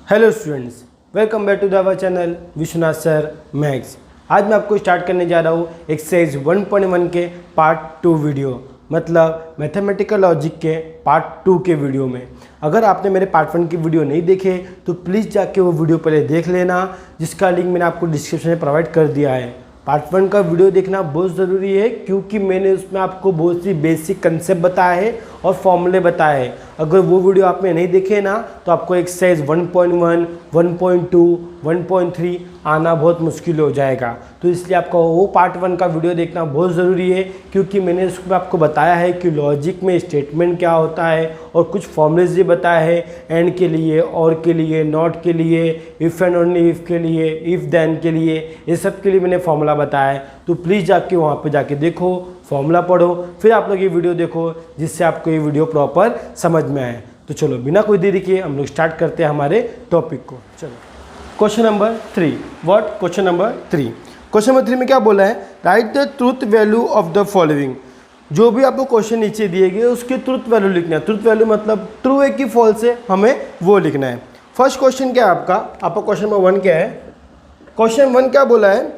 Hello students, welcome back to the our channel Vishwanath sir maths. आज मैं आपको start करने जा रहा हूँ एक्सरसाइज 1.1 के पार्ट 2 वीडियो, मतलब मैथमेटिकल लॉजिक के पार्ट 2 के वीडियो में। अगर आपने मेरे पार्ट 1 की वीडियो नहीं देखे तो प्लीज़ जाके वो वीडियो पहले देख लेना, जिसका लिंक मैंने आपको डिस्क्रिप्शन में प्रोवाइड कर दिया है। पार्ट 1 का वीडियो देखना बहुत ज़रूरी है, क्योंकि मैंने उसमें आपको बहुत सी बेसिक कंसेप्ट बताए हैं और फॉर्मूले बताए हैं। अगर वो वीडियो आपने नहीं देखे ना तो आपको एक्सरसाइज 1.1, 1.2, 1.3 आना बहुत मुश्किल हो जाएगा। तो इसलिए आपको वो पार्ट 1 का वीडियो देखना बहुत ज़रूरी है, क्योंकि मैंने उसमें आपको बताया है कि लॉजिक में स्टेटमेंट क्या होता है और कुछ फॉर्मूलेज भी बताए हैं, एंड के लिए, और के लिए, नॉट के लिए, इफ़ एंड ओनली इफ़ के लिए, इफ़ देन के लिए, ये सब के लिए मैंने फॉर्मूला बताया है। तो प्लीज़ जाके वहाँ पे जाके देखो, फॉर्मूला पढ़ो, फिर आप लोग ये वीडियो देखो, जिससे आपको ये वीडियो प्रॉपर समझ में आए। तो चलो बिना कोई देरी किए हम लोग स्टार्ट करते हैं हमारे टॉपिक को। चलो question number 3। What? Question number 3। Question number 3 में क्या बोला है? Right the truth value of the following. जो भी आपको क्वेश्चन नीचे दिए गए उसके ट्रूथ वैल्यू लिखना है। ट्रूथ वैल्यू मतलब ट्रू है कि फॉल्स है, हमें वो लिखना है। फर्स्ट क्वेश्चन क्या है आपका क्वेश्चन नंबर 1 क्या है? क्वेश्चन 1 क्या बोला है?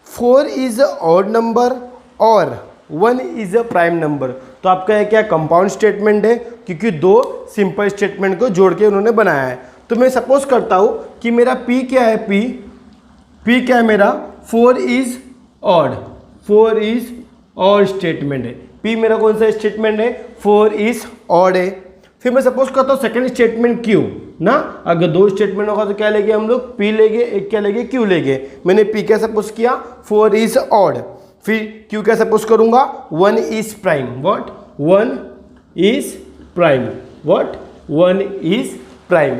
4 इज अ ऑड नंबर और 1 इज अ प्राइम नंबर। तो आपका ये क्या कंपाउंड स्टेटमेंट है, क्योंकि दो सिंपल स्टेटमेंट को जोड़ के उन्होंने बनाया है। तो मैं सपोज करता हूँ कि मेरा P क्या है? P क्या है मेरा? 4 is odd. 4 is odd statement है। P मेरा कौन सा स्टेटमेंट है? 4 इज ऑड है। फिर मैं सपोज करता हूँ सेकंड स्टेटमेंट Q ना। अगर दो स्टेटमेंट होगा तो क्या लेंगे हम लोग? P लेंगे, एक क्या लेंगे? Q लेंगे। मैंने P क्या सपोज किया? 4 इज ऑड। फिर Q क्या सपोज करूंगा? 1 is prime. What? 1 is prime. What? 1 is prime.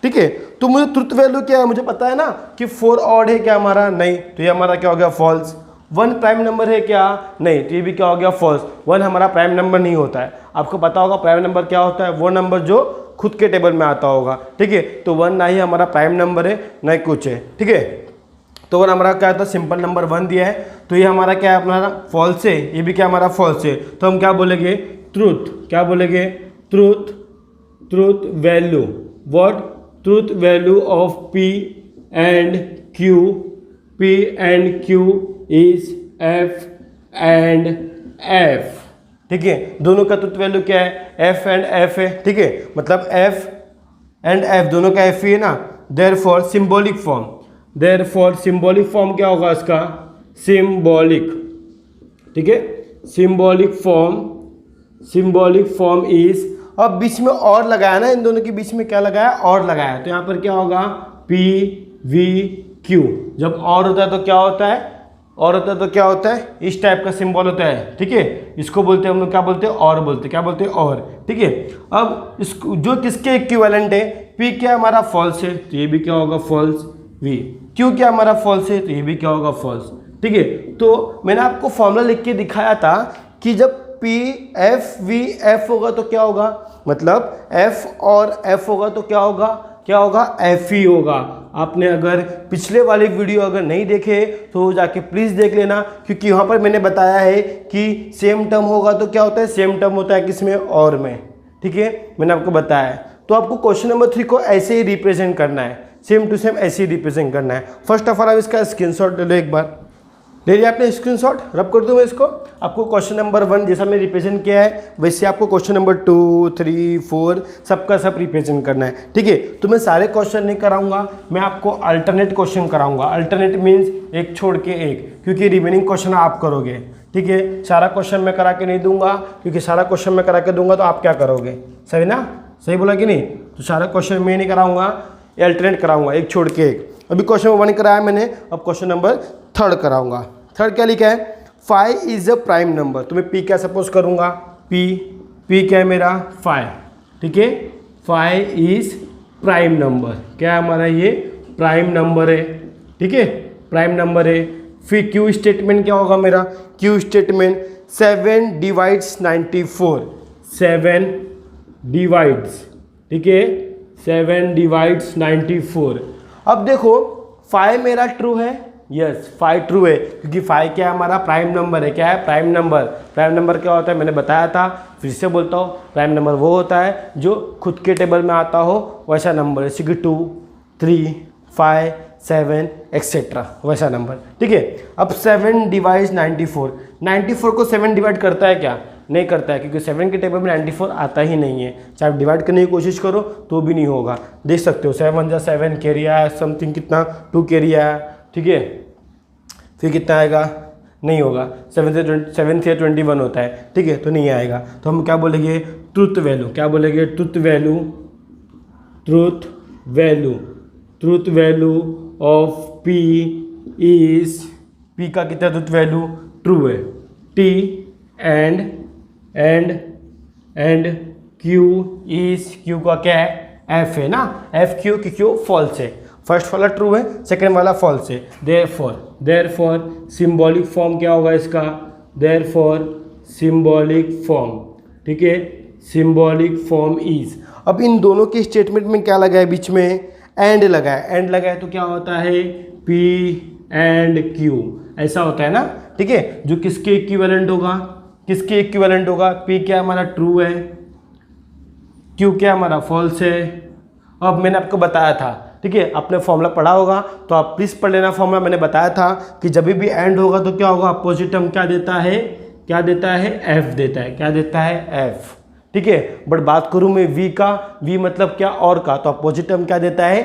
ठीक है। तो मुझे ट्रुथ वैल्यू क्या है मुझे पता है ना कि 4 ऑड है क्या हमारा? नहीं। तो ये हमारा क्या हो गया? फॉल्स। 1 प्राइम नंबर है क्या? नहीं। तो ये भी क्या हो गया? फॉल्स। 1 हमारा प्राइम नंबर नहीं होता है। आपको पता होगा प्राइम नंबर क्या होता है? वो नंबर जो खुद के टेबल में आता होगा। ठीक है। तो 1 ना ही हमारा प्राइम नंबर है, ना ही कुछ है। ठीक है। तो 1 हमारा क्या था? सिंपल नंबर 1 दिया है, तो ये हमारा क्या है? अपना फॉल्स है। ये भी क्या हमारा? फॉल्स है। तो हम क्या बोलेंगे? ट्रूथ। क्या बोलेंगे? Truth. Truth value. What? Truth value of P and Q। P and Q is F and F। ठीक है। दोनों का ट्रूथ वैल्यू क्या है? F एंड F है। ठीक है। मतलब F एंड F दोनों का F ही है ना। Therefore symbolic form. Therefore symbolic form क्या होगा इसका? सिंबॉलिक। ठीक है। Symbolic form. Symbolic form is, अब बीच में और लगाया ना, इन दोनों के बीच में क्या लगाया? और लगाया। तो यहाँ पर क्या होगा? P V Q। जब और होता है तो क्या होता है? और होता है तो क्या होता है? इस टाइप का सिंबल होता है। ठीक है। इसको बोलते हैं हम लोग, क्या बोलते हैं? और बोलते हैं। क्या बोलते हैं? और। ठीक है। अब इसको जो किसके इक्विवेलेंट है? P क्या हमारा? फॉल्स है, तो ये भी क्या होगा? फॉल्स। V Q क्या हमारा? फॉल्स है, तो ये भी क्या होगा? फॉल्स। ठीक है। तो मैंने आपको फॉर्मूला लिख के दिखाया था कि जब P F V F होगा तो क्या होगा? मतलब F और F होगा तो क्या होगा? क्या होगा? F ही होगा। आपने अगर पिछले वाली वीडियो अगर नहीं देखे तो जाके प्लीज़ देख लेना, क्योंकि वहाँ पर मैंने बताया है कि सेम टर्म होगा तो क्या होता है? सेम टर्म होता है किसमें? और में। ठीक है। मैंने आपको बताया है। तो आपको क्वेश्चन नंबर 3 को ऐसे ही रिप्रेजेंट करना है, सेम टू सेम ऐसे ही रिप्रेजेंट करना है। फर्स्ट ऑफ ऑल आप इसका स्क्रीनशॉट ले लो, एक बार ले लिया आपने स्क्रीनशॉट? रब कर दूँ मैं इसको। आपको क्वेश्चन नंबर 1 जैसा मैं रिप्रेजेंट किया है वैसे आपको क्वेश्चन नंबर 2, 3, 4 सबका सब रिप्रेजेंट करना है। ठीक है। तो मैं सारे क्वेश्चन नहीं कराऊंगा, मैं आपको अल्टरनेट क्वेश्चन कराऊंगा। अल्टरनेट मीन्स एक छोड़ के एक, क्योंकि रिमेनिंग क्वेश्चन आप करोगे। ठीक है। सारा क्वेश्चन मैं करा के नहीं दूंगा, क्योंकि सारा क्वेश्चन मैं करा के दूंगा तो आप क्या करोगे? सही ना? सही बोला कि नहीं? तो सारा क्वेश्चन मैं नहीं कराऊंगा, अल्टरनेट कराऊंगा, एक छोड़ के एक। अभी क्वेश्चन नंबर 1 कराया मैंने, अब क्वेश्चन नंबर 3 कराऊंगा। 3 क्या लिखा है? 5 इज अ प्राइम नंबर। तो मैं P क्या सपोज करूंगा? P क्या है मेरा? 5। ठीक है। 5 इज प्राइम नंबर। क्या है हमारा? ये प्राइम नंबर है। ठीक है। प्राइम नंबर है। फिर Q स्टेटमेंट क्या होगा मेरा? Q statement 7 divides 94। 7 डिवाइड्स। ठीक है। 7 डिवाइड्स 94। अब देखो 5 मेरा ट्रू है। यस 5 ट्रू है, क्योंकि 5 क्या है? हमारा प्राइम नंबर है। क्या है? Prime number. प्राइम नंबर क्या होता है? मैंने बताया था, फिर से बोलता हूँ। प्राइम नंबर वो होता है जो खुद के टेबल में आता हो वैसा नंबर, जैसे कि 2, 3, 5, 7 एक्सेट्रा वैसा नंबर। ठीक है, अब 7 डिवाइड 94, 94 को 7 डिवाइड करता है क्या? नहीं करता है, क्योंकि 7 के टेबल में 94 आता ही नहीं है। चाहे आप डिवाइड करने की कोशिश करो तो भी नहीं होगा। देख सकते हो 7 जा 7 कैरी आया, समथिंग कितना 2 कैरी आया। ठीक है, फिर कितना आएगा? नहीं होगा। 7 से 21 होता है। ठीक है, तो नहीं आएगा। तो हम क्या बोलेंगे? Truth value. क्या बोलेंगे? Truth value, truth value, truth value of P is, P का कितना ट्रुथ वैल्यू? ट्रू है। T and Q is, Q का क्या है? F है ना। F Q की Q फॉल्स है। फर्स्ट वाला ट्रू है, सेकंड वाला फॉल्स है। देयरफॉर सिंबॉलिक फॉर्म क्या होगा इसका? Therefore symbolic form. ठीक है, सिंबॉलिक फॉर्म इज। अब इन दोनों के स्टेटमेंट में क्या लगा है? बीच में एंड लगा है। एंड लगा है तो क्या होता है? P एंड Q ऐसा होता है ना। ठीक है, जो किसके इक्विवेलेंट होगा? किसके इक्विवेलेंट होगा? P क्या हमारा ट्रू है, Q क्या हमारा फॉल्स है। अब मैंने आपको बताया था, ठीक है, आपने फॉर्मूला पढ़ा होगा तो आप प्लीज़ पढ़ लेना फॉर्मूला। मैंने बताया था कि जब भी एंड होगा तो क्या होगा? अपोजिट टर्म क्या देता है? क्या देता है? F देता है। क्या देता है? F। ठीक है, बट बात करूँ मैं V का, V मतलब क्या? और का, तो अपोजिट टर्म क्या देता है?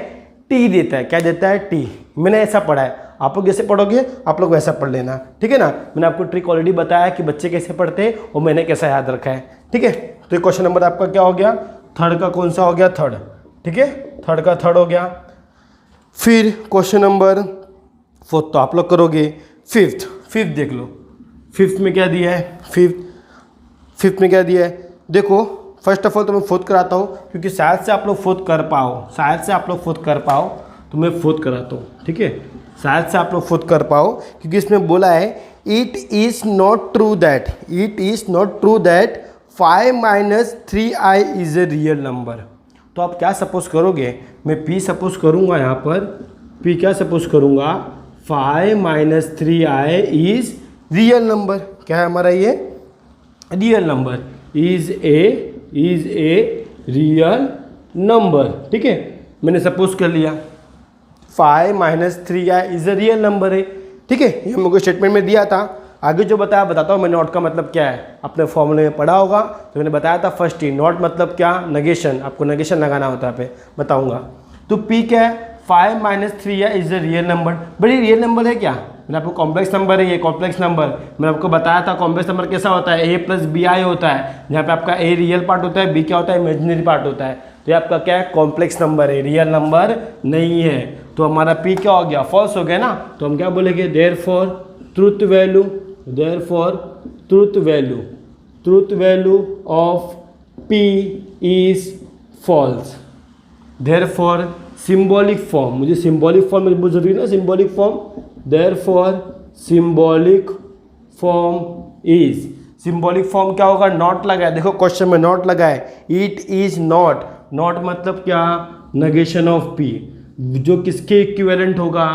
T देता है। क्या देता है? T। मैंने ऐसा पढ़ा है, आप लोग जैसे पढ़ोगे आप लोग वैसा पढ़ लेना। ठीक है ना। मैंने आपको ट्रिक ऑलरेडी बताया कि बच्चे कैसे पढ़ते हैं और मैंने कैसा याद रखा है। ठीक है, तो ये क्वेश्चन नंबर आपका क्या हो गया? थर्ड का कौन सा हो गया? थर्ड। ठीक है, थर्ड का थर्ड हो गया। फिर क्वेश्चन नंबर फोर्थ तो आप लोग करोगे। फिफ्थ देख लो, फिफ्थ में क्या दिया है? फिफ्थ में क्या दिया है? देखो, फर्स्ट ऑफ ऑल तो मैं फोर्थ कराता हूँ, क्योंकि शायद से आप लोग फोर्थ कर पाओ, तो मैं फोर्थ कराता हूँ। ठीक है, शायद से आप लोग फोर्थ कर पाओ, क्योंकि इसमें बोला है it is not true that 5 - 3i is a real number. तो आप क्या सपोज करोगे? मैं P सपोज करूँगा, यहाँ पर P क्या सपोज करूँगा? 5 - 3i इज़ रियल नंबर। क्या है हमारा ये? Real number. Is a real number. ठीक है, मैंने सपोज कर लिया 5 - 3i is a real number है। ठीक है, ये मेरे को स्टेटमेंट में दिया था। आगे जो बताता हूँ मैं। नॉट का मतलब क्या है? आपने फॉर्मूले में पढ़ा होगा, तो मैंने बताया था फर्स्ट ही। नॉट मतलब क्या? नेगेशन। आपको नेगेशन लगाना होता है, पे बताऊंगा। तो P क्या है? 5 - 3i is a real number. बड़ी रियल नंबर है क्या? मैंने आपको कॉम्प्लेक्स नंबर है ये, कॉम्प्लेक्स नंबर। मैंने आपको बताया था कॉम्प्लेक्स नंबर कैसा होता है? A + BI होता है, जहाँ पे आपका A रियल पार्ट होता है, B क्या होता है? इमेजिनरी पार्ट होता है। तो ये आपका क्या है? कॉम्प्लेक्स नंबर है, रियल नंबर नहीं है। तो हमारा P क्या हो गया? फॉल्स हो गया ना। तो हम क्या बोलेंगे? Therefore truth value of P is false. Therefore symbolic form, मुझे सिंबॉलिक फॉर्म में बहुत जरूरी ना, symbolic form. Therefore symbolic form क्या होगा? नॉट लगा है। देखो क्वेश्चन में नॉट लगा है। इट इज नॉट मतलब क्या? नेगेशन ऑफ P, जो किसके इक्विवेलेंट होगा?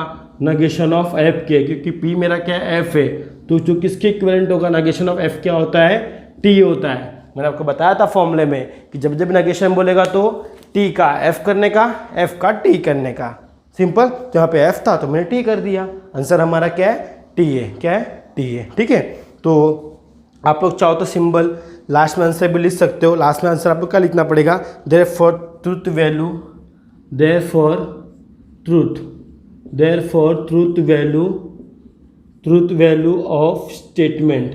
नेगेशन ऑफ F के, क्योंकि P मेरा क्या है? F है। तो जो किसके इक्विवेलेंट होगा? नेगेशन ऑफ F क्या होता है? T होता है। मैंने आपको बताया था फॉर्मूले में कि जब नेगेशन बोलेगा तो T का F करने का, F का T करने का। सिंपल। तो यहाँ पे F था तो मैंने T कर दिया। आंसर हमारा क्या है? T है। क्या है? T है। ठीक है, तो आप लोग चाहो तो सिंबल लास्ट में आंसर भी लिख सकते हो। लास्ट में आंसर आपको क्या लिखना पड़ेगा? Therefore truth value of statement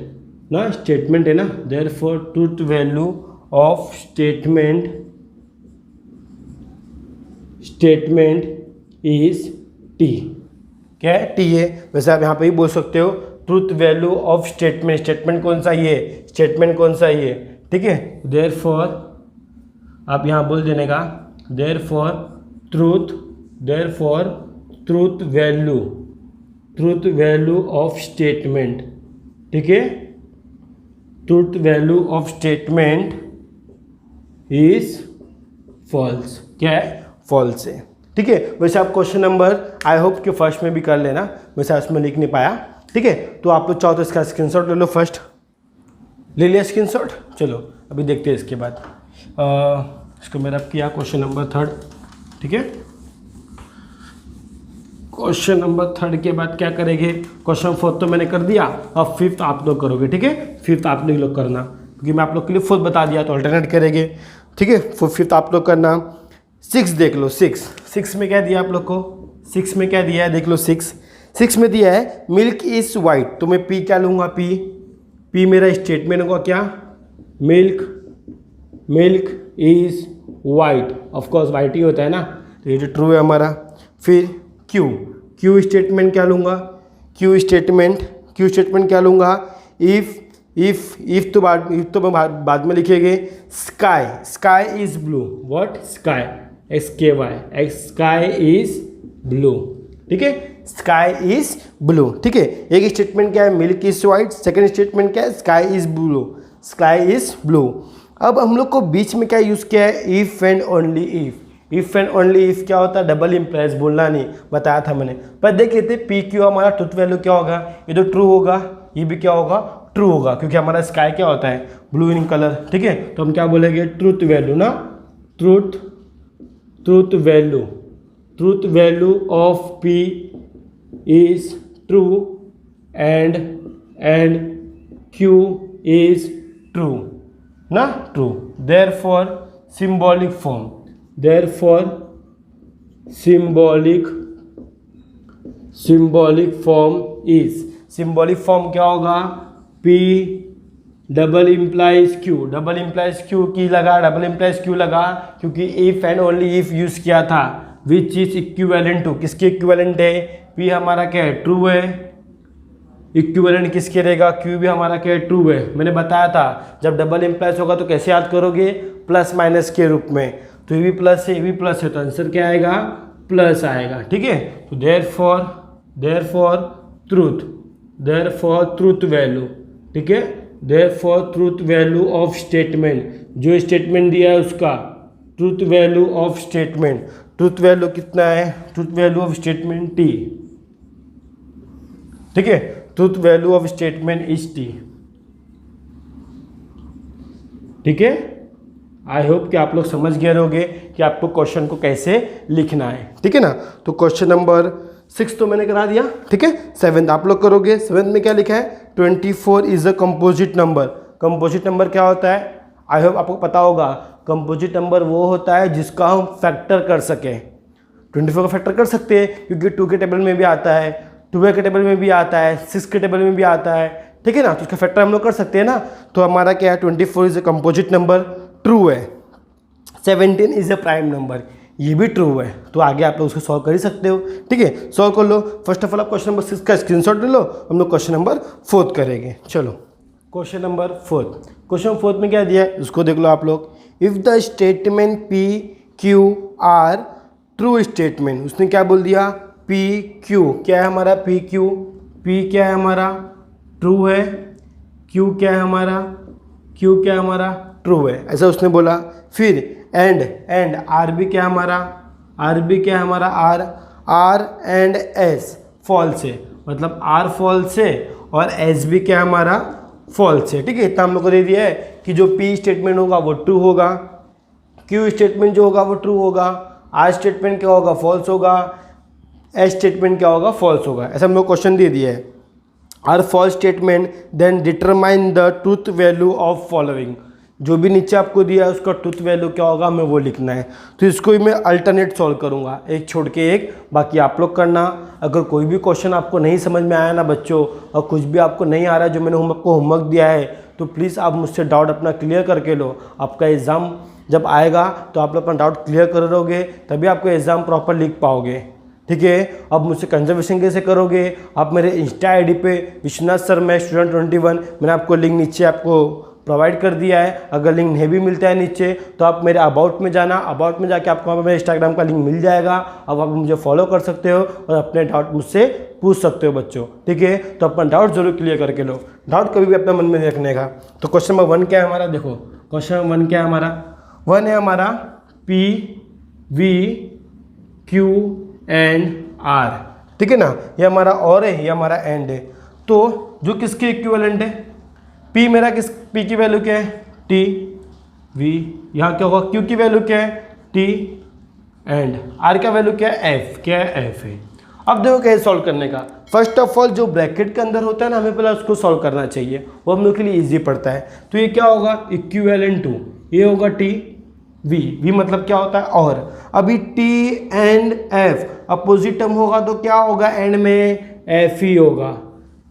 ना, स्टेटमेंट है ना। Therefore truth value of statement is T। क्या है? T है। वैसे आप यहाँ पे ही बोल सकते हो ट्रुथ वैल्यू ऑफ स्टेटमेंट कौन सा ये? स्टेटमेंट कौन सा ये? ठीक है, देयरफॉर आप यहाँ बोल देने का therefore truth value of statement. ठीक है, truth value of statement is false. क्या है? फॉल्स है। ठीक है, वैसे आप क्वेश्चन नंबर आई होप कि फर्स्ट में भी कर लेना, वैसे उसमें लिख नहीं पाया। ठीक है, तो आप लोग चाहो तो इसका स्क्रीनशॉट ले लो। फर्स्ट ले लिया स्क्रीनशॉट। चलो अभी देखते हैं इसके बाद। इसको मेरा किया क्वेश्चन नंबर थर्ड। ठीक है, क्वेश्चन नंबर 3 के बाद क्या करेंगे, क्वेश्चन 4 तो मैंने कर दिया, अब 5th आप लोग करोगे, ठीक है। 5th आप लोग करना, क्योंकि मैं आप लोग के लिए 4 बता दिया तो अल्टरनेट करेंगे, ठीक है। 5th आप लोग करना। 6 देख लो, 6 में क्या दिया आप लोग को, 6 में क्या दिया है देख लो। 6 में दिया है मिल्क इज वाइट, तो मैं पी क्या लूँगा, पी मेरा स्टेटमेंट होगा क्या, milk is white, of course white ही होता है ना, तो ये जो ट्रू है हमारा। फिर क्यू स्टेटमेंट क्या लूँगा, क्यू स्टेटमेंट क्या लूँगा, इफ तो बाद में लिखेंगे। Sky is blue, what, sky is blue, ठीक है, स्काई इज ब्लू, ठीक है। एक स्टेटमेंट क्या है, milk is white, second statement क्या है, स्काई इज ब्लू। अब हम लोग को बीच में क्या यूज़ किया है, इफ़ एंड ओनली इफ़ क्या होता है, डबल इम्प्लाइज, बोलना नहीं, बताया था मैंने। पर देख लेते पी क्यू हमारा ट्रुथ वैल्यू क्या होगा, ये तो ट्रू होगा, ये भी क्या होगा, ट्रू होगा, क्योंकि हमारा स्काई क्या होता है, ब्लू इन कलर, ठीक है। तो हम क्या बोलेंगे, ट्रुथ वैल्यू ना, truth value of P is true and Q is true ना, ट्रू। देयरफॉर सिंबॉलिक फॉर्म क्या होगा, P डबल इम्प्लाइज क्यू की लगा, क्योंकि if and only if use किया था, विच इज इक्विवेलेंट टू, किसके इक्विवेलेंट है, P हमारा क्या है, ट्रू है, इक्विवेलेंट किसके रहेगा, Q भी हमारा क्या है, ट्रू है। मैंने बताया था जब डबल इम्प्लाइज होगा तो कैसे याद करोगे, प्लस माइनस के रूप में, तो ये भी प्लस है, ये भी प्लस है, तो आंसर क्या आएगा, प्लस आएगा, ठीक है। तो देयरफॉर ट्रूथ वैल्यू, ठीक है, therefore truth value of statement, जो स्टेटमेंट दिया है उसका truth value of statement, truth value कितना है, truth value of statement T, ठीक है, truth value of statement is T, ठीक है। आई होप कि आप लोग समझ गए होंगे कि आपको क्वेश्चन को कैसे लिखना है, ठीक है ना। तो क्वेश्चन नंबर 6 तो मैंने करा दिया, ठीक है। 7th आप लोग करोगे। 7th में क्या लिखा है, 24 is a composite number. Composite number क्या होता है, आई होप आपको पता होगा। कंपोजिट नंबर वो होता है जिसका हम फैक्टर कर सकें। 24 का फैक्टर कर सकते हैं, क्योंकि 2 के टेबल में भी आता है, 12 के टेबल में भी आता है, 6 के टेबल में भी आता है, ठीक है ना। तो उसका फैक्टर हम लोग कर सकते हैं ना। तो हमारा क्या है, 24 is a composite number, true है। 17 इज अ प्राइम नंबर, ये भी ट्रू है। तो आगे आप लोग उसको सॉल्व कर ही सकते हो, ठीक है। सॉल्व कर लो। फर्स्ट ऑफ ऑल आप क्वेश्चन नंबर 6 का स्क्रीनशॉट ले लो, हम लोग क्वेश्चन नंबर 4 करेंगे। चलो क्वेश्चन नंबर 4, क्वेश्चन 4 में क्या दिया है उसको देख लो आप लोग। If the statement P Q R true statement, उसने क्या बोल दिया, पी क्यू क्या है हमारा, पी क्यू, पी क्या है हमारा, ट्रू है, क्यू क्या है हमारा, ट्रू है, ऐसा उसने बोला। फिर एंड आर भी क्या हमारा, आर एंड एस फॉल्स है, मतलब आर फॉल्स है और एस भी क्या हमारा, फॉल्स है, ठीक है। इतना हम लोग को दे दिया है कि जो पी स्टेटमेंट होगा वो ट्रू होगा, क्यू स्टेटमेंट जो होगा वो ट्रू होगा, आर स्टेटमेंट क्या होगा, फॉल्स होगा, एस स्टेटमेंट क्या होगा, फॉल्स होगा। ऐसा हम लोग क्वेश्चन दे दिया है। R false statement then determine the truth value of following, जो भी नीचे आपको दिया है उसका ट्रूथ वैल्यू क्या होगा हमें वो लिखना है। तो इसको ही मैं अल्टरनेट सॉल्व करूँगा, एक छोड़ के एक, बाकी आप लोग करना। अगर कोई भी क्वेश्चन आपको नहीं समझ में आया ना बच्चों, और कुछ भी आपको नहीं आ रहा है जो मैंने आपको होमवर्क दिया है, तो प्लीज़ आप मुझसे डाउट अपना क्लियर करके लो। आपका एग्ज़ाम जब आएगा तो आप लोग अपना डाउट क्लियर करोगे, तभी आपको एग्ज़ाम प्रॉपर लिख पाओगे, ठीक है। अब मुझसे कंजर्वेशन कैसे करोगे, आप मेरे इंस्टा आईडी पे विश्वनाथ सर मैथ्स स्टूडेंट 21, मैंने आपको लिंक नीचे आपको प्रोवाइड कर दिया है। अगर लिंक नहीं भी मिलता है नीचे तो आप मेरे अबाउट में जाना, अबाउट में जाके आपको वहाँ पर मेरे इंस्टाग्राम का लिंक मिल जाएगा। अब आप मुझे फॉलो कर सकते हो और अपने डाउट मुझसे पूछ सकते हो बच्चों, ठीक है। तो अपना डाउट जरूर क्लियर करके लो, डाउट कभी भी अपने मन में रखने का। तो क्वेश्चन नंबर 1 क्या है हमारा, देखो क्वेश्चन नंबर 1 क्या है हमारा, 1 है हमारा P V Q and R, ठीक है ना। ये हमारा और है, ये हमारा एंड है। तो जो किसके इक्विवेलेंट है, P मेरा किस, P की वैल्यू क्या है, T, V, यहाँ क्या होगा, Q की वैल्यू क्या है, T, एंड R का वैल्यू क्या है, F, क्या है, F है। अब देखो कैसे सॉल्व करने का। फर्स्ट ऑफ ऑल जो ब्रैकेट के अंदर होता है ना, हमें पहले उसको सॉल्व करना चाहिए, वो हम लोग के लिए इजी पड़ता है। तो ये क्या होगा, इक्विवेलेंट टू, ये होगा टी वी, वी मतलब क्या होता है और। अभी T and F opposite term होगा तो क्या होगा, एंड में एफ ही होगा,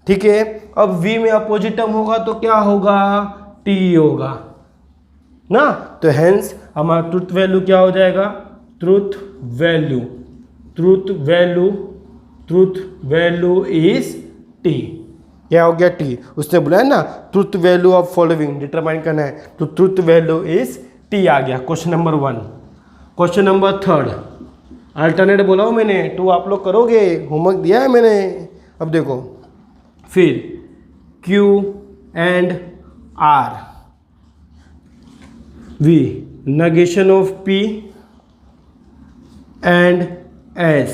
ठीक है। अब वी में अपोजिट टर्म होगा तो क्या होगा, टी होगा ना। तो हेंस हमारा ट्रुथ वैल्यू क्या हो जाएगा, truth value, truth value, truth value is T. क्या हो गया, टी। उसने बोला ना truth value of following determine करना है, तो ट्रुथ वैल्यू इज टी आ गया। Question number 1। Question number 3 alternate बोला हूँ मैंने, तो आप लोग करोगे, होमवर्क दिया है मैंने। अब देखो फिर Q and R, V negation of P and S,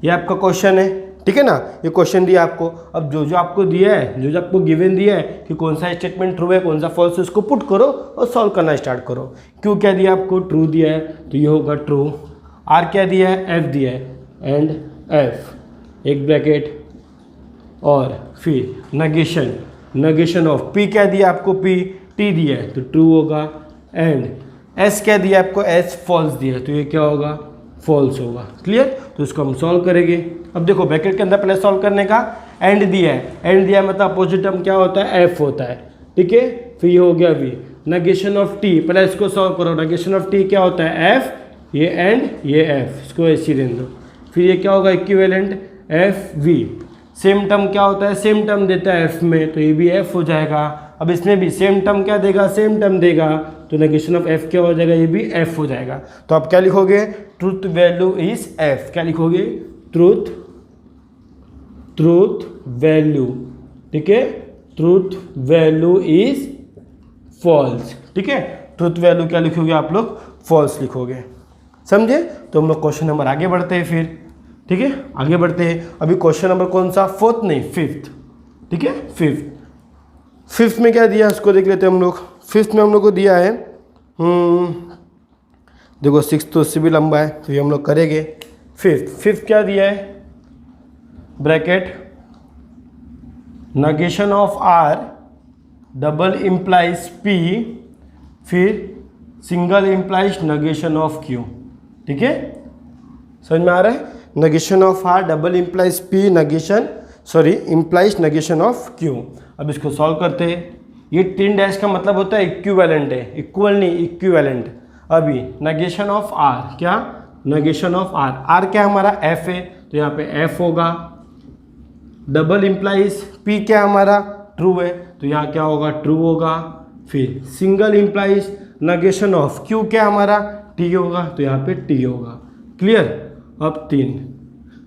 ये आपका क्वेश्चन है, ठीक है ना। ये क्वेश्चन दिया आपको। अब जो जो आपको दिया है, जो जो आपको गिवन दिया है कि कौन सा स्टेटमेंट ट्रू है कौन सा फॉल्स है, उसको पुट करो और सॉल्व करना स्टार्ट करो। क्यों क्या दिया आपको, ट्रू दिया है तो ये होगा ट्रू। आर क्या दिया है, एफ दिया है, एंड एफ एक ब्रैकेट और फिर नगेशन, नगेशन ऑफ पी क्या दिया आपको, पी टी दिया है तो ट्रू होगा। एंड एस क्या दिया आपको, एस फॉल्स दिया है तो ये क्या होगा, फॉल्स होगा। क्लियर। तो इसको हम सॉल्व करेंगे। अब देखो ब्रैकेट के अंदर पहले सॉल्व करने का, एंड दिया है, एंड दिया है मतलब अपोजिट टर्म क्या होता है, एफ होता है, ठीक है। फिर ये हो गया वी, नगेशन ऑफ टी, पहले इसको सॉल्व करो। नगेशन ऑफ टी क्या होता है, एफ, ये एंड ये एफ, इसको ऐसे ही रहने दो। फिर ये क्या होगा, equivalent F V, same term क्या होता है, सेम टर्म देता है एफ में तो ये भी एफ हो जाएगा। अब इसमें भी सेम टर्म क्या देगा, सेम टर्म देगा तो नेगेशन ऑफ एफ क्या हो जाएगा, ये भी एफ हो जाएगा। तो आप क्या लिखोगे, ट्रूथ वैल्यू इज एफ। क्या लिखोगे, ट्रूथ, ट्रूथ वैल्यू, ठीक है, ट्रूथ वैल्यू इज फॉल्स, ठीक है। ट्रूथ वैल्यू क्या लिखोगे आप लोग, फॉल्स लिखोगे, समझे। तो हम लोग क्वेश्चन नंबर आगे बढ़ते हैं फिर, ठीक है, आगे बढ़ते हैं। अभी क्वेश्चन नंबर कौन सा, फोर्थ नहीं, फिफ्थ, ठीक है, फिफ्थ। फिफ्थ में क्या दिया उसको देख लेते हैं हम लोग। फिफ्थ में हम लोग को दिया है, देखो सिक्स तो उससे भी लंबा है तो ये हम लोग करेंगे। फिफ्थ क्या दिया है, bracket negation of R double implies P, फिर single implies negation of Q, ठीक है, समझ में आ रहा है। Negation of R double implies P negation, sorry implies negation of Q. अब इसको सॉल्व करते हैं। ये 3 डैश का मतलब होता है इक्विवेलेंट है, इक्वल नहीं, इक्विवेलेंट। अभी नगेशन ऑफ आर, क्या नगेशन ऑफ आर, आर क्या हमारा एफ है तो यहाँ पे एफ होगा। डबल इम्प्लाइज पी क्या हमारा ट्रू है तो यहाँ क्या होगा, ट्रू होगा। फिर single implies negation of Q क्या हमारा टी होगा तो यहाँ पे टी होगा। क्लियर। अब 3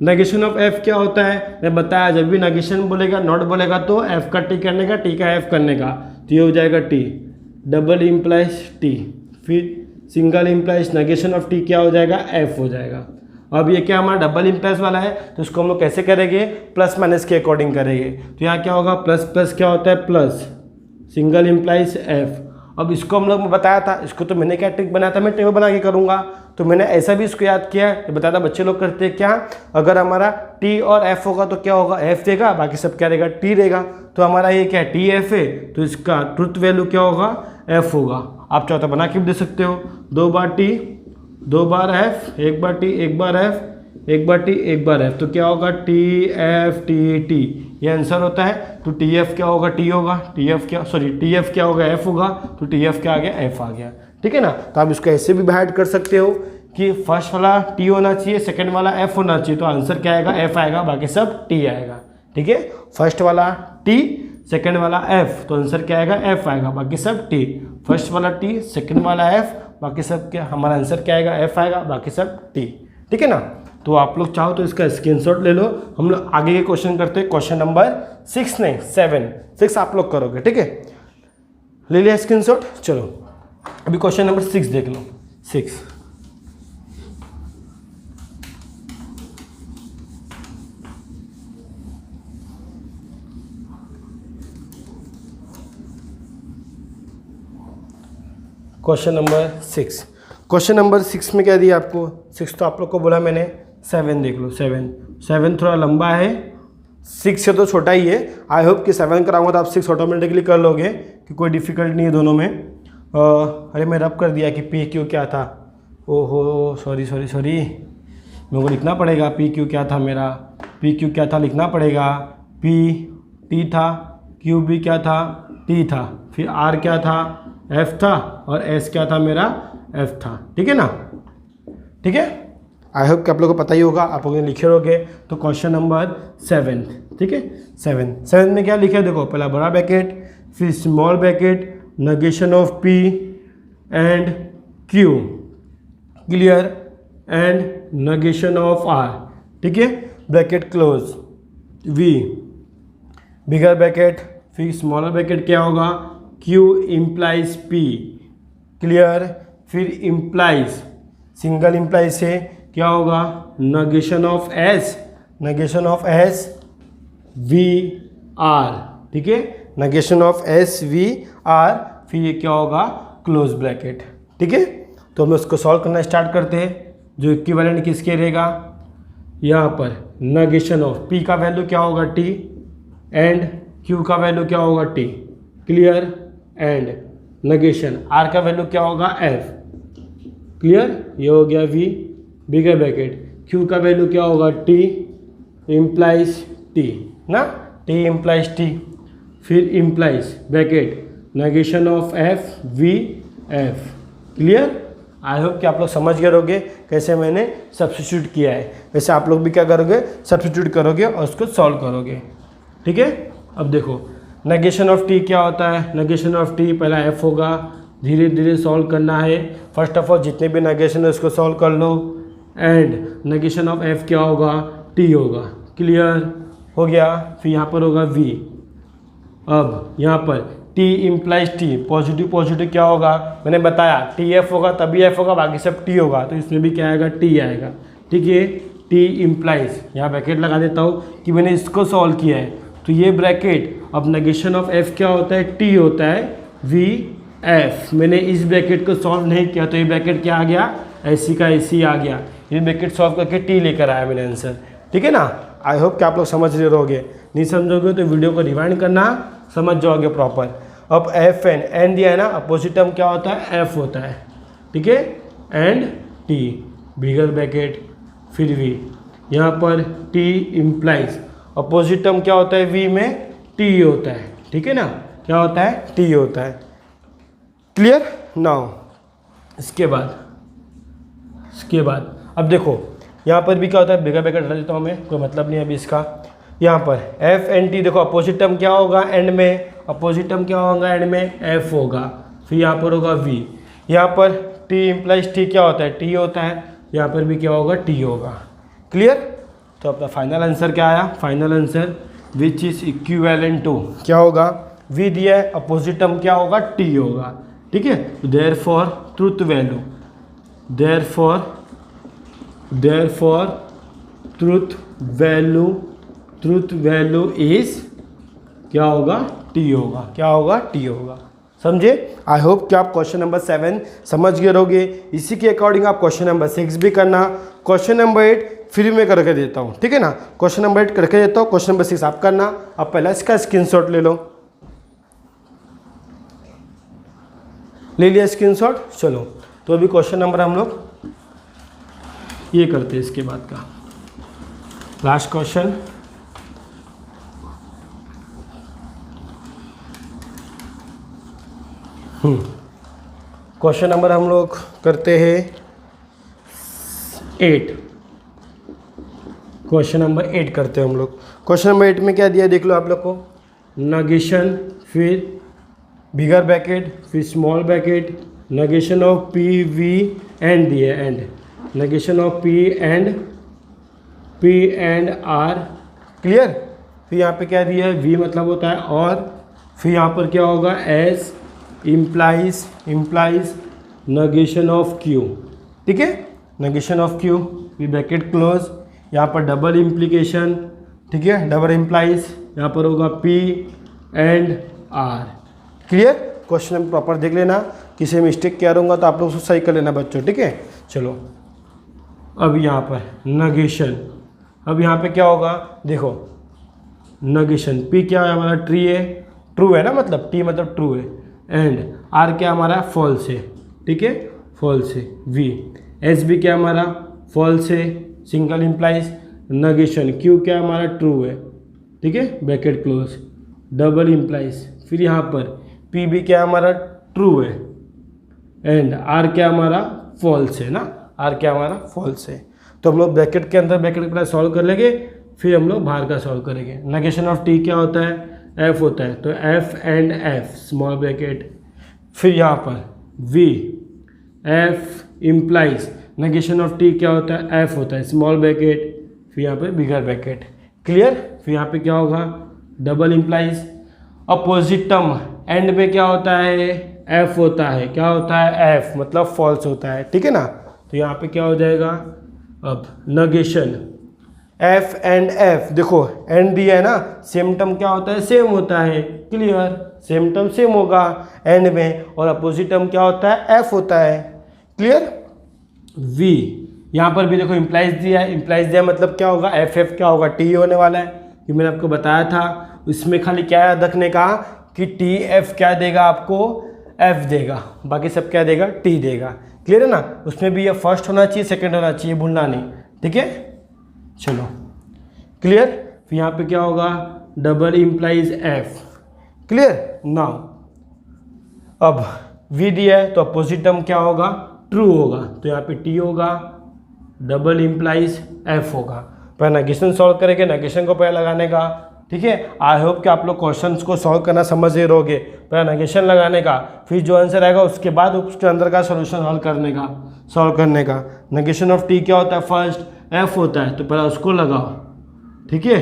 नेगेशन ऑफ एफ क्या होता है, मैं बताया जब भी नेगेशन बोलेगा नॉट बोलेगा तो एफ का टी करने का, टी का एफ करने का, तो ये हो जाएगा टी। डबल इम्प्लाइज टी, फिर single implies negation of T क्या हो जाएगा, एफ हो जाएगा। अब ये क्या हमारा डबल इम्प्लाइज वाला है तो इसको हम लोग कैसे करेंगे, प्लस माइनस के अकॉर्डिंग करेंगे। तो यहाँ क्या होगा, प्लस प्लस क्या होता है, प्लस सिंगल इम्प्लाइज एफ। अब इसको हम लोग मैं बताया था, इसको तो मैंने क्या ट्रिक बनाया था, मैं टेबल बना के करूँगा, तो मैंने ऐसा भी इसको याद किया है, बताया था बच्चे लोग करते हैं क्या, अगर हमारा टी और एफ होगा तो क्या होगा, एफ देगा, बाकी सब क्या रहेगा, टी रहेगा। तो हमारा ये क्या है, टी एफ है तो इसका ट्रुथ वैल्यू क्या होगा, एफ होगा। आप चाहो तो बना के भी दे सकते हो, 2 बार टी 2 बार एफ, 1 बार टी 1 बार एफ, 1 बार टी 1 बार एफ, तो क्या होगा टी एफ टी टी, ये आंसर होता है। तो टी एफ क्या होगा, टी होगा, टी एफ क्या, सॉरी टी एफ क्या होगा, एफ होगा, तो टी एफ क्या आ गया, एफ आ गया, ठीक है ना। तो आप इसको ऐसे भी बाइट कर सकते हो कि फर्स्ट वाला टी होना चाहिए, सेकंड वाला एफ होना चाहिए, तो आंसर क्या आएगा, एफ आएगा, बाकी सब टी आएगा, ठीक है। फर्स्ट वाला टी, सेकंड वाला एफ, तो आंसर क्या आएगा, एफ आएगा, बाकी सब टी। फर्स्ट वाला टी, सेकंड वाला एफ, बाकी सब क्या, हमारा आंसर क्या आएगा, एफ आएगा, बाकी सब टी, ठीक है ना। तो आप लोग चाहो तो इसका स्क्रीनशॉट ले लो। हम लोग आगे के क्वेश्चन करते हैं, क्वेश्चन नंबर 6 नहीं 7 आप लोग करोगे, ठीक है। ले लिया स्क्रीनशॉट, चलो अभी क्वेश्चन नंबर 6 देख लो। 6 क्वेश्चन नंबर 6 में क्या दिया आपको, 6 तो आप लोग को बोला मैंने, 7 देख लो। 7 7 थोड़ा लंबा है, 6 से तो छोटा ही है। आई होप कि 7 कराऊंगा तो आप 6 ऑटोमेटिकली कर लोगे कि कोई डिफ़िकल्ट नहीं है दोनों में। अरे मैं रब कर दिया कि पी क्यू क्या था, ओहो सॉरी मेरे को लिखना पड़ेगा पी क्यू क्या था, मेरा पी क्यू क्या था लिखना पड़ेगा। पी टी था, क्यू भी क्या था, टी था, फिर आर क्या था, एफ था, और एस क्या था, मेरा एफ था। ठीक है ना, ठीक है। आई होप कि आप लोगों को पता ही होगा, आप लोगों ने लिखे होगे। तो क्वेश्चन नंबर 7, ठीक है। 7 में क्या लिखा है देखो, पहला बड़ा ब्रैकेट, फिर small bracket, negation of P and Q, clear, and negation of R, ठीक है, bracket close, V bigger bracket, फिर स्मॉलर ब्रैकेट क्या होगा, क्यू इम्प्लाइज पी, क्लियर, फिर इम्प्लाइज सिंगल इम्प्लाइज से क्या होगा, negation of S V R, ठीक है, negation of S V R, फिर ये क्या होगा, क्लोज ब्रैकेट। ठीक है, तो हम उसको सॉल्व करना स्टार्ट करते हैं। जो इक्विवेलेंट किसके रहेगा, यहाँ पर नेगेशन ऑफ पी का वैल्यू क्या होगा टी, एंड क्यू का वैल्यू क्या होगा T, clear, and negation R का वैल्यू क्या होगा एफ, क्लियर, ये हो गया वी बिगर ब्रैकेट, क्यू का वैल्यू क्या होगा टी इम्प्लाइज टी ना, टी इम्प्लाइज टी, फिर implies bracket negation of F V F, clear. I hope कि आप लोग समझ गए होंगे कैसे मैंने सब्स्टिट्यूट किया है। वैसे आप लोग भी क्या करोगे, सब्स्टिट्यूट करोगे और उसको सॉल्व करोगे। ठीक है, अब देखो नेगेशन ऑफ टी क्या होता है, नेगेशन ऑफ टी पहला एफ होगा, धीरे धीरे सॉल्व करना है। फर्स्ट ऑफ ऑल जितने भी नेगेशन है उसको सॉल्व कर लो, एंड नेगेशन ऑफ एफ क्या होगा, टी होगा, क्लियर हो गया। फिर यहाँ पर होगा वी, अब यहाँ पर T implies T, positive positive क्या होगा, मैंने बताया टी एफ होगा तभी एफ होगा, बाकी सब टी होगा, तो इसमें भी क्या आएगा, टी आएगा। ठीक है, टी इम्प्लाइज, यहाँ ब्रैकेट लगा देता हूँ कि मैंने इसको सॉल्व किया है, तो ये ब्रैकेट, अब नेगेशन ऑफ एफ क्या होता है, टी होता है, वी एफ, मैंने इस ब्रैकेट को सॉल्व नहीं किया तो ये ब्रैकेट क्या आ गया, ऐसी का ऐसी आ गया, ये ब्रैकेट सॉल्व करके टी लेकर आया मैंने आंसर। ठीक है ना, आई होप कि आप लोग समझ रहे रहोगे, नहीं समझोगे तो वीडियो को रिवाइंड करना, समझ जाओगे प्रॉपर। अब एफ एन दिया है ना, अपोजिट टर्म क्या होता है, एफ होता है, ठीक है, एंड टी बिगर ब्रैकेट, फिर वी, यहाँ पर टी इम्प्लाइज, अपोजिट टर्म क्या होता है, वी में टी होता है, ठीक है ना, क्या होता है, टी होता है, क्लियर। नाउ इसके बाद अब देखो यहाँ पर भी क्या होता है, बिगर ब्रैकेट हटा देता हूँ मैं, कोई मतलब नहीं है अभी इसका। यहाँ पर एफ एन टी, देखो अपोजिट टर्म क्या होगा एंड में, अपोजिट टर्म क्या होगा एंड में, एफ होगा, फिर यहाँ पर होगा वी, यहाँ पर टी इम्प्लाइज टी क्या होता है, टी होता है, यहाँ पर भी क्या होगा, टी होगा, क्लियर। तो अपना फाइनल आंसर क्या आया, final answer which is equivalent to क्या होगा, वी दिया है, अपोजिट टर्म क्या होगा, टी होगा, ठीक है। Therefore truth value, therefore truth value is क्या होगा, टी होगा, क्या होगा, टी होगा, समझे। आई होप कि आप क्वेश्चन नंबर 7 समझ गए रहोगे। इसी के अकॉर्डिंग आप क्वेश्चन नंबर 6 भी करना, क्वेश्चन नंबर 8 फ्री में करके देता हूँ, ठीक है ना, क्वेश्चन नंबर 8 करके देता हूँ, क्वेश्चन नंबर 6 आप करना। आप पहला इसका स्क्रीनशॉट ले लो, ले लिया स्क्रीनशॉट, चलो तो अभी क्वेश्चन नंबर हम लोग ये करते हैं, इसके बाद का लास्ट क्वेश्चन। क्वेश्चन नंबर हम लोग करते हैं 8, क्वेश्चन नंबर 8 करते हैं हम लोग। क्वेश्चन नंबर 8 में क्या दिया देख लो आप लोग को, नेगेशन, फिर बिगर ब्रैकेट, फिर small bracket, negation of P V and दिए, and negation of P and R, clear. फिर यहाँ पे क्या दिया है, वी मतलब होता है और, फिर यहाँ पर क्या होगा, S implies negation of Q, ठीक है, नेगेशन ऑफ क्यू, फिर ब्रैकेट क्लोज, यहाँ पर डबल इम्प्लीकेशन, ठीक है, डबल इम्प्लाइज, यहाँ पर होगा P and R, clear. Question में प्रॉपर देख लेना, किसी मिस्टेक किया रहूँगा तो आप लोग उसको सही कर लेना बच्चों, ठीक है। चलो अब यहाँ पर नेगेशन, अब यहाँ पे क्या होगा, देखो नेगेशन, पी क्या है हमारा, ट्री है, ट्रू है ना, मतलब टी मतलब ट्रू है, एंड आर क्या हमारा फॉल्स है, ठीक है, फॉल्स है, वी एस भी क्या हमारा फॉल्स है, सिंगल इम्प्लाइज नेगेशन, क्यू क्या हमारा ट्रू है, ठीक है, ब्रैकेट क्लोज, डबल इम्प्लाइज, फिर यहाँ पर पी भी क्या हमारा ट्रू है, एंड आर क्या हमारा फॉल्स है ना, आर क्या हमारा फॉल्स है। तो हम लोग ब्रैकेट के अंदर ब्रैकेट के सॉल्व कर लेंगे, फिर हम लोग बाहर का सॉल्व करेंगे। नेगेशन ऑफ टी क्या होता है, एफ होता है, तो F and F small bracket, फिर यहाँ पर V F implies negation of T क्या होता है, एफ होता है, स्मॉल ब्रैकेट, फिर यहाँ पे बिगर ब्रैकेट, क्लियर। फिर यहाँ पे क्या होगा, double implies, opposite term and में क्या होता है, एफ होता है, क्या होता है, एफ मतलब फॉल्स होता है, ठीक है ना। तो यहाँ पे क्या हो जाएगा, अब नेगेशन एफ एंड एफ, देखो एंड दिया है ना, सेम टर्म क्या होता है, सेम होता है, क्लियर, सेम टर्म सेम होगा एंड में, और अपोजिट टर्म क्या होता है, एफ होता है, क्लियर। वी यहाँ पर भी देखो इम्प्लाइज दिया है, इम्प्लाइज दिया मतलब क्या होगा, एफ एफ क्या होगा, टी होने वाला है, ये मैंने आपको बताया था। इसमें खाली क्या याद रखने का कि टी एफ क्या देगा आपको, एफ देगा, बाकी सब क्या देगा, टी देगा, क्लियर है ना। उसमें भी ये फर्स्ट होना चाहिए, सेकंड होना चाहिए, भूलना नहीं, ठीक है, चलो क्लियर। फिर यहाँ पे क्या होगा, double implies F, clear. Now अब वी दिया है तो अपोजिट टर्म क्या होगा, ट्रू होगा, तो यहाँ पे टी होगा, डबल इम्प्लाइज एफ होगा। पहले नेगेशन सॉल्व करेंगे, नेगेशन को पहले लगाने का, ठीक है। आई होप कि आप लोग क्वेश्चंस को सॉल्व करना समझ ही रहोगे, पहले नेगेशन लगाने का, फिर जो आंसर आएगा उसके बाद उसके अंदर का सॉल्यूशन हल करने का, सॉल्व करने का। नेगेशन ऑफ टी क्या होता है, फर्स्ट एफ होता है, तो पहले उसको लगाओ, ठीक है,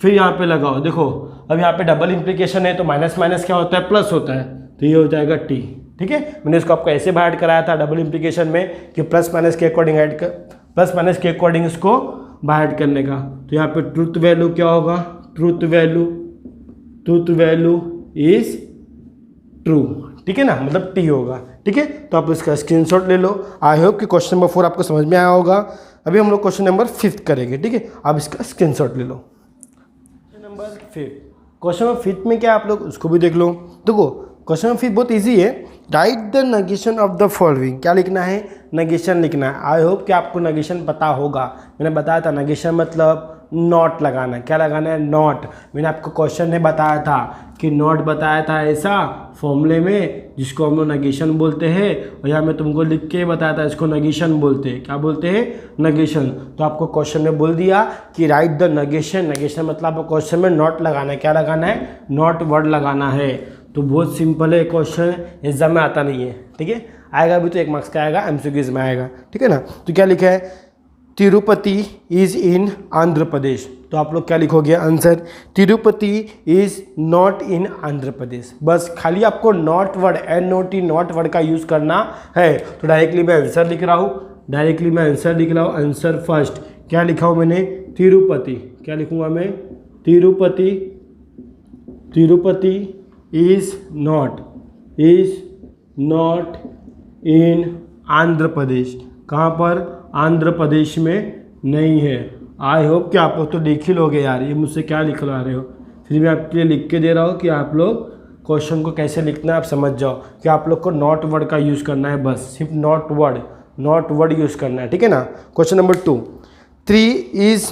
फिर यहाँ पे लगाओ। देखो अब यहाँ पे डबल इम्प्लीकेशन है, तो माइनस माइनस क्या होता है, प्लस होता है, तो ये हो जाएगा टी, ठीक है। मैंने इसको आपको ऐसे बाहर कराया था डबल इम्प्लीकेशन में कि प्लस माइनस के अकॉर्डिंग ऐड कर, प्लस माइनस के अकॉर्डिंग इसको बाहर करने का। तो यहाँ पे ट्रूथ वैल्यू क्या होगा, ट्रूथ वैल्यू इज ट्रू, ठीक है ना, मतलब टी होगा, ठीक है। तो आप इसका स्क्रीनशॉट ले लो। आई होप कि क्वेश्चन नंबर 4 आपको समझ में आया होगा। अभी हम लोग क्वेश्चन नंबर 5 करेंगे, ठीक है, आप इसका स्क्रीनशॉट ले लो। क्वेश्चन नंबर 5, क्वेश्चन नंबर 5 में क्या आप लोग उसको भी देख लो। देखो क्वेश्चन नंबर 5 बहुत ईजी है, right the negation of the following, क्या लिखना है, नेगेशन लिखना है। आई होप कि आपको नेगेशन पता होगा, मैंने बताया था नेगेशन मतलब नॉट लगाना है, क्या लगाना है, नॉट। मैंने आपको क्वेश्चन में बताया था कि नॉट बताया था ऐसा फॉर्मूले में जिसको हम लोग नेगेशन बोलते हैं, और यहाँ मैं तुमको लिख के बताया था इसको नेगेशन बोलते हैं, क्या बोलते हैं, नेगेशन। तो आपको क्वेश्चन में बोल दिया कि राइट द नेगेशन, नेगेशन मतलब आपको क्वेश्चन में नॉट लगाना है, क्या लगाना है, नॉट वर्ड लगाना है। तो बहुत सिंपल है क्वेश्चन, एग्जाम में आता नहीं है, ठीक है, आएगा भी तो 1 मार्क्स का आएगा, एमसीक्यूज में आएगा, ठीक है ना। तो क्या लिखा है, तिरुपति इज इन आंध्र प्रदेश, तो आप लोग क्या लिखोगे answer, Tirupati is not in Andhra Pradesh. बस खाली आपको not word, NOT not word का यूज़ करना है। तो डायरेक्टली मैं आंसर लिख रहा हूँ, आंसर फर्स्ट क्या लिखा हूँ मैंने, तिरुपति, क्या लिखूँगा मैं, Tirupati is not in Andhra Pradesh, कहाँ पर, आंध्र प्रदेश में नहीं है। आई होप कि आप लोग तो लिख ही लोगे यार, ये मुझसे क्या लिखवा रहे हो, फिर मैं आपके लिए लिख के दे रहा हूँ कि आप लोग क्वेश्चन को कैसे लिखना है आप समझ जाओ कि आप लोग को नॉट वर्ड का यूज़ करना है, बस सिर्फ नॉट वर्ड यूज़ करना है, ठीक है ना। Question number 2, 3 is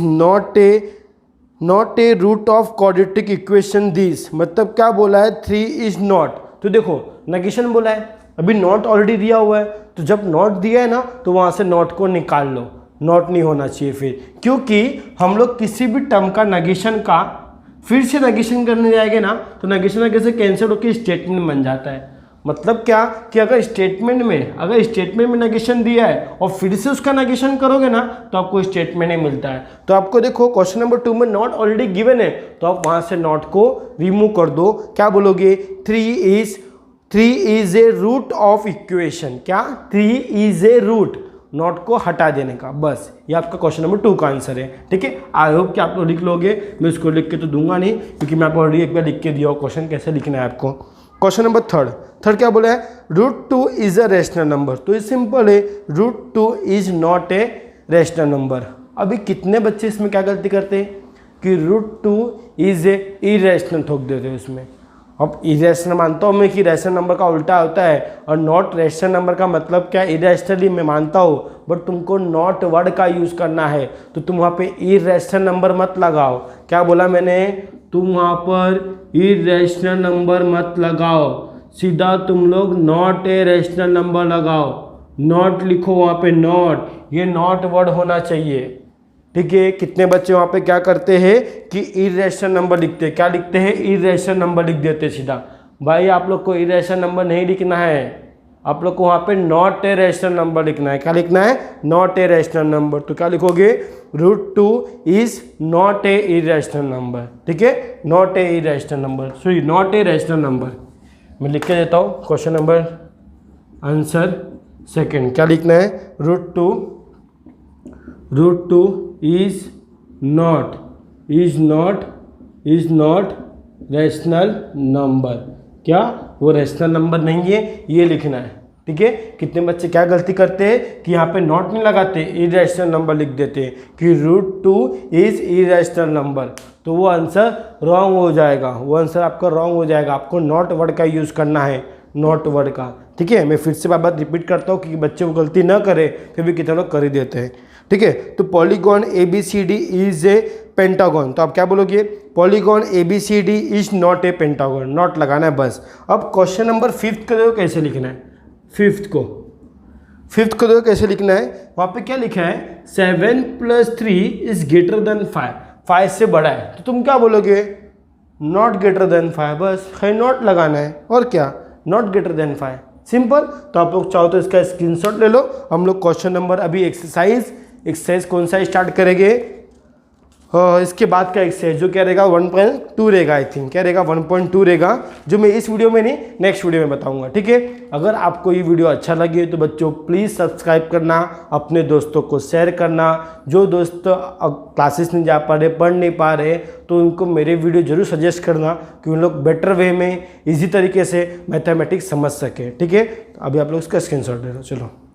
not a root of quadratic equation this, मतलब क्या बोला है, 3 इज नॉट। तो देखो नेगेशन बोला है, अभी नॉट ऑलरेडी दिया हुआ है, तो जब नॉट दिया है ना तो वहाँ से नॉट को निकाल लो, नॉट नहीं होना चाहिए फिर, क्योंकि हम लोग किसी भी टर्म का नेगेशन का फिर से नेगेशन करने जाएंगे ना तो नेगेशन आगे से कैंसिल होकर स्टेटमेंट बन जाता है। मतलब क्या कि अगर स्टेटमेंट में नेगेशन दिया है और फिर से उसका नेगेशन करोगे ना तो आपको स्टेटमेंट नहीं मिलता है। तो आपको देखो क्वेश्चन नंबर 2 में नॉट ऑलरेडी गिवन है, तो आप वहाँ से नॉट को रिमूव कर दो, क्या बोलोगे, 3 is a root of equation, क्या 3 इज ए रूट, नॉट को हटा देने का, बस ये आपका क्वेश्चन नंबर 2 का आंसर है, ठीक है। आई होप कि आप लोग लिख लोगे, मैं इसको लिख के तो दूंगा नहीं क्योंकि मैं आपको ऑलरेडी एक बार लिख के दिया हूँ क्वेश्चन कैसे लिखना है आपको। क्वेश्चन नंबर 3 क्या बोला है, √2 इज अ रेशनल नंबर, तो ये सिंपल है, √2 is not a rational number. अभी कितने बच्चे इसमें क्या गलती करते हैं कि √2 इज ए इरेशनल ठोक देते हैं इसमें। अब इरेशनल मानता हूँ मैं कि रैशनल नंबर का उल्टा होता है, और नॉट रैशनल नंबर का मतलब क्या, इरेशनली मैं मानता हूँ, बट तुमको नॉट वर्ड का यूज़ करना है, तो तुम वहाँ पे इरेशनल नंबर मत लगाओ। क्या बोला मैंने, तुम वहाँ पर इरेशनल नंबर मत लगाओ, सीधा तुम लोग नॉट ए रैशनल नंबर लगाओ। नॉट लिखो वहाँ पे, नॉट, ये नॉट वर्ड होना चाहिए। ठीक है, कितने बच्चे वहाँ पे क्या करते हैं कि इरेशनल नंबर लिखते हैं, क्या लिखते हैं, इरेशनल नंबर लिख देते हैं सीधा। भाई आप लोग को इरेशनल नंबर नहीं लिखना है, आप लोग को वहाँ पे नॉट ए रैशनल नंबर लिखना है। क्या लिखना है, नॉट ए रैशनल नंबर। तो क्या लिखोगे, √2 is not A irrational number. ठीक है, not a irrational number, sorry not a rational number. मैं लिख के देता हूँ क्वेश्चन नंबर आंसर सेकेंड। क्या लिखना है, √2 इज नॉट रैशनल नंबर। क्या वो रैशनल नंबर नहीं है, ये लिखना है। ठीक है, कितने बच्चे क्या गलती करते हैं कि यहाँ पे नॉट नहीं लगाते, इरेशनल नंबर लिख देते हैं कि √2 इज इरेशनल नंबर, तो वो आंसर रॉन्ग हो जाएगा, वो आंसर आपका रॉन्ग हो जाएगा। आपको नॉट वर्ड का यूज़ करना है, नॉट वर्ड का। ठीक है, मैं फिर से बात रिपीट करता हूँ कि बच्चे वो गलती ना करे, फिर भी कितने लोग कर ही देते हैं। ठीक है, तो polygon ABCD is a pentagon, तो आप क्या बोलोगे, polygon ABCD is not A pentagon, not लगाना है बस। अब क्वेश्चन नंबर 5 को देखो कैसे लिखना है, फिफ्थ को देखो कैसे लिखना है। वहाँ पे क्या लिखा है, 7 + 3 इज ग्रेटर देन 5, 5 से बड़ा है, तो तुम क्या बोलोगे, नॉट ग्रेटर देन 5, बस है नॉट लगाना है, और क्या, नॉट ग्रेटर देन 5, सिंपल। तो आप लोग चाहो तो इसका स्क्रीनशॉट ले लो। हम लोग क्वेश्चन नंबर अभी एक्सरसाइज कौन सा स्टार्ट करेंगे, इसके बाद का एक्सरसाइज जो क्या रहेगा 1.2 रहेगा, आई थिंक क्या रहेगा 1.2 रहेगा, जो मैं इस वीडियो में नहीं नेक्स्ट वीडियो में बताऊंगा। ठीक है, अगर आपको ये वीडियो अच्छा लगे तो बच्चों प्लीज़ सब्सक्राइब करना, अपने दोस्तों को शेयर करना। जो दोस्त क्लासेस नहीं जा पा रहे, पढ़ नहीं पा रहे, तो उनको मेरे वीडियो जरूर सजेस्ट करना कि उन लोग बेटर वे में ईजी तरीके से मैथमेटिक्स समझ सके। ठीक है, अभी आप लोग इसका स्क्रीनशॉट ले लो, चलो।